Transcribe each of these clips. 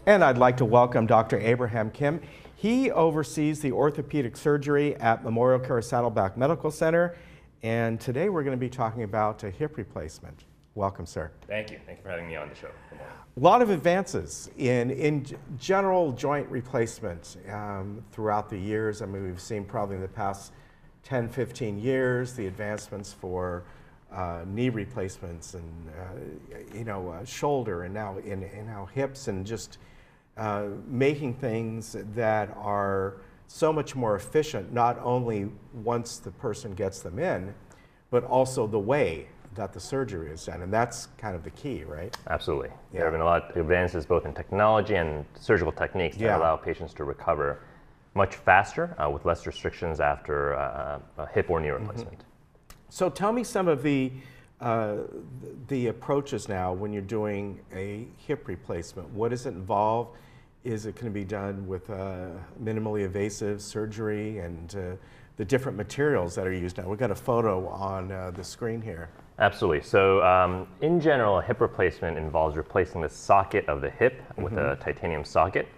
And I'd like to welcome Dr. Abraham Kim. He oversees the orthopedic surgery at MemorialCare Saddleback Medical Center. And today we're going to be talking about a hip replacement. Welcome, sir. Thank you. Thank you for having me on the show. A lot of advances in general joint replacement throughout the years. I mean, we've seen probably in the past 10, 15 years, the advancements for knee replacements and shoulder and now hips, and just making things that are so much more efficient, not only once the person gets them in, but also the way that the surgery is done. And that's kind of the key, right? Absolutely. Yeah. There have been a lot of advances both in technology and surgical techniques that allow patients to recover much faster with less restrictions after a hip or knee replacement. So tell me some of the approaches now when you're doing a hip replacement. What does it involve? Is it going to be done with minimally invasive surgery, and the different materials that are used now? We've got a photo on the screen here. Absolutely. So in general, a hip replacement involves replacing the socket of the hip with a titanium socket.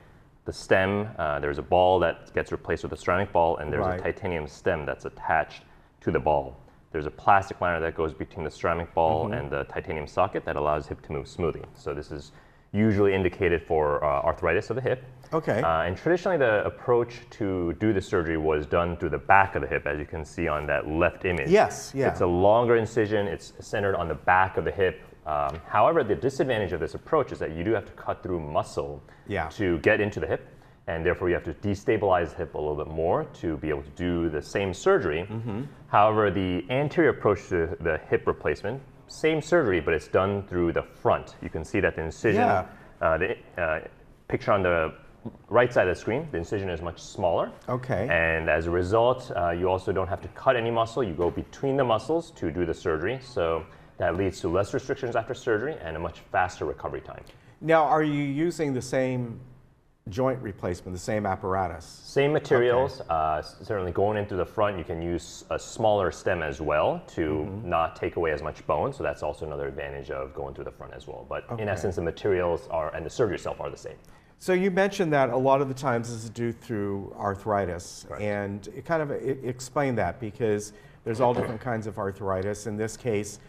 The stem, there's a ball that gets replaced with a ceramic ball, and there's a titanium stem that's attached to the ball. There's a plastic liner that goes between the ceramic ball and the titanium socket that allows the hip to move smoothly. So this is usually indicated for arthritis of the hip. Okay. And traditionally, the approach to do the surgery was done through the back of the hip, as you can see on that left image. Yes, yeah. It's a longer incision. It's centered on the back of the hip. However, the disadvantage of this approach is that you do have to cut through muscle to get into the hip, and therefore you have to destabilize the hip a little bit more to be able to do the same surgery. However, the anterior approach to the hip replacement, same surgery, but it's done through the front. You can see that the incision, the picture on the right side of the screen, the incision is much smaller. Okay. And as a result, you also don't have to cut any muscle. You go between the muscles to do the surgery. So that leads to less restrictions after surgery and a much faster recovery time. Now, are you using the same joint replacement, the same apparatus? Same materials. Certainly going into the front, you can use a smaller stem as well to not take away as much bone. So that's also another advantage of going through the front as well. But in essence, the materials and the surgery itself are the same. So you mentioned that a lot of the times this is due through arthritis. Correct. And explain that, because there's all different kinds of arthritis. In this case,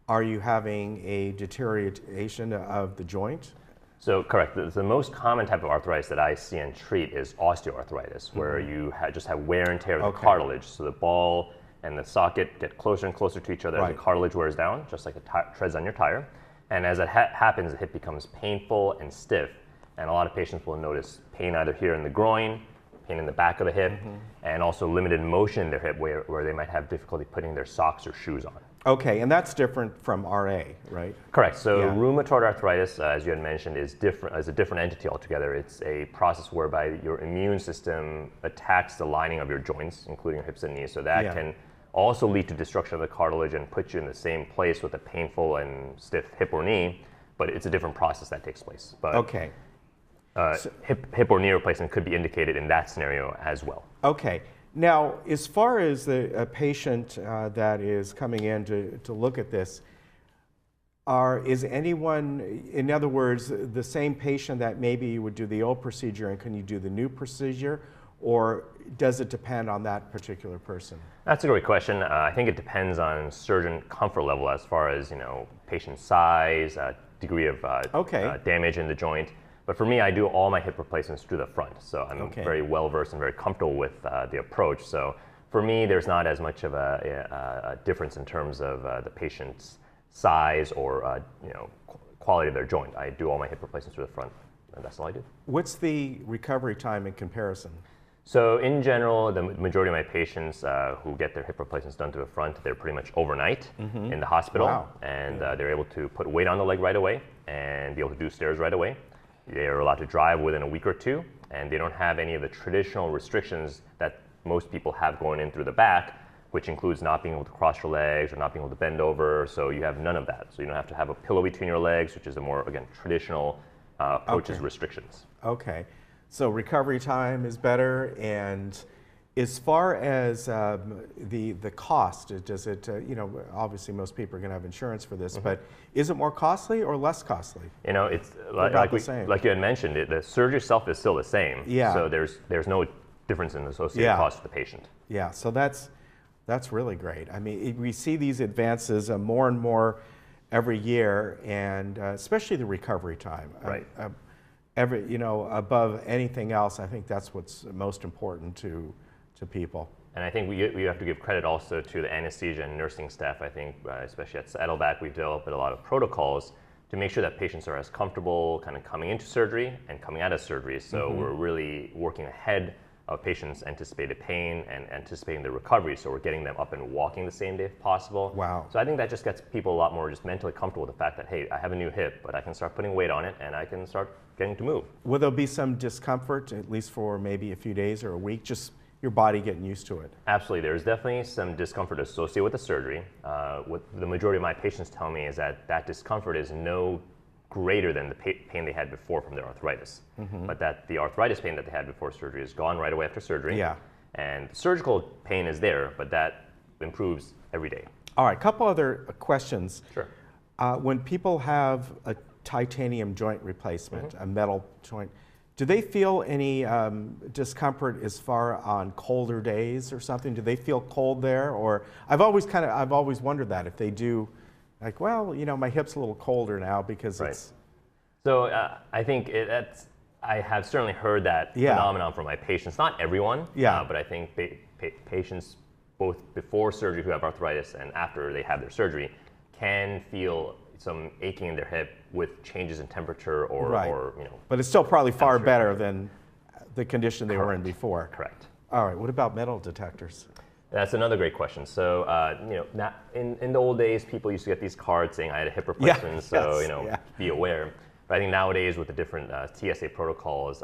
are you having a deterioration of the joint? So correct. The most common type of arthritis that I see and treat is osteoarthritis, where you just have wear and tear of the cartilage. So the ball and the socket get closer and closer to each other as the cartilage wears down, just like the treads on your tire. And as it happens, the hip becomes painful and stiff. And a lot of patients will notice pain either here in the groin, pain in the back of the hip, and also limited motion in their hip where they might have difficulty putting their socks or shoes on. Okay, and that's different from RA, right? Correct. So rheumatoid arthritis, as you had mentioned, is a different entity altogether. It's a process whereby your immune system attacks the lining of your joints, including your hips and knees. So that can also lead to destruction of the cartilage and put you in the same place with a painful and stiff hip or knee, but it's a different process that takes place. But hip or knee replacement could be indicated in that scenario as well. Okay. Now, as far as a patient that is coming in to look at this, is anyone, in other words, the same patient that maybe you would do the old procedure and can you do the new procedure, or does it depend on that particular person? That's a great question. I think it depends on surgeon comfort level as far as patient size, degree of damage in the joint. But for me, I do all my hip replacements through the front, so I'm very well versed and very comfortable with the approach. So for me, there's not as much of a difference in terms of the patient's size or quality of their joint. I do all my hip replacements through the front, and that's all I do. What's the recovery time in comparison? So in general, the majority of my patients who get their hip replacements done to the front, they're pretty much overnight in the hospital, and they're able to put weight on the leg right away and be able to do stairs right away. They're allowed to drive within a week or two, and they don't have any of the traditional restrictions that most people have going in through the back, which includes not being able to cross your legs or not being able to bend over. So you have none of that. So you don't have to have a pillow between your legs, which is a more, again, traditional approach's restrictions. Okay. So recovery time is better, and As far as the cost, does it, you know, obviously most people are going to have insurance for this, but is it more costly or less costly? You know, it's about the same. like you had mentioned, the surgery itself is still the same. Yeah. So there's no difference in the associated cost for the patient. Yeah, so that's really great. I mean, we see these advances more and more every year, and especially the recovery time. Right. You know, above anything else, I think that's what's most important to people. And I think we have to give credit also to the anesthesia and nursing staff. I think, especially at Saddleback, we've developed a lot of protocols to make sure that patients are as comfortable kind of coming into surgery and coming out of surgery. So we're really working ahead of patients' anticipated pain and anticipating the recovery. So we're getting them up and walking the same day if possible. Wow. So I think that just gets people a lot more just mentally comfortable with the fact that, hey, I have a new hip, but I can start putting weight on it and I can start getting to move. Will there be some discomfort, at least for maybe a few days or a week, just your body getting used to it? Absolutely. There's definitely some discomfort associated with the surgery. What the majority of my patients tell me is that discomfort is no greater than the pain they had before from their arthritis. But that the arthritis pain that they had before surgery is gone right away after surgery. Yeah. And surgical pain is there, but that improves every day. All right, a couple other questions. Sure. When people have a titanium joint replacement, a metal joint, do they feel any discomfort as far on colder days or something? Do they feel cold there? Or I've always wondered that if they do, like, well, you know, my hip's a little colder now because it's. So I think I have certainly heard that phenomenon from my patients. Not everyone, but I think patients both before surgery who have arthritis and after they have their surgery can feel some aching in their hip with changes in temperature or you know. But it's still probably far better than the condition they were in before. Correct. All right. What about metal detectors? That's another great question. So you know, in the old days, people used to get these cards saying I had a hip replacement, so you know, be aware. But I think nowadays with the different TSA protocols,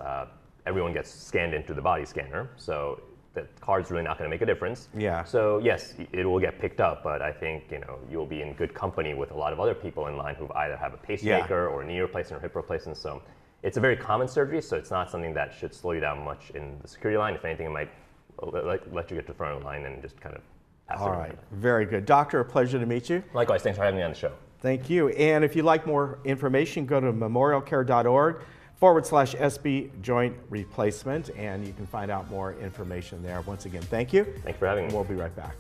everyone gets scanned into the body scanner. So the card's really not going to make a difference. Yeah. So yes, it will get picked up, but I think, you know, you'll be in good company with a lot of other people in line who either have a pacemaker or knee replacement or hip replacement. So it's a very common surgery, so it's not something that should slow you down much in the security line. If anything, it might let you get to the front of the line and just kind of pass. All right. Very good. Doctor, a pleasure to meet you. Likewise. Thanks for having me on the show. Thank you. And if you'd like more information, go to memorialcare.org/SB joint replacement, and you can find out more information there. Once again, thank you. Thanks for having me. We'll be right back.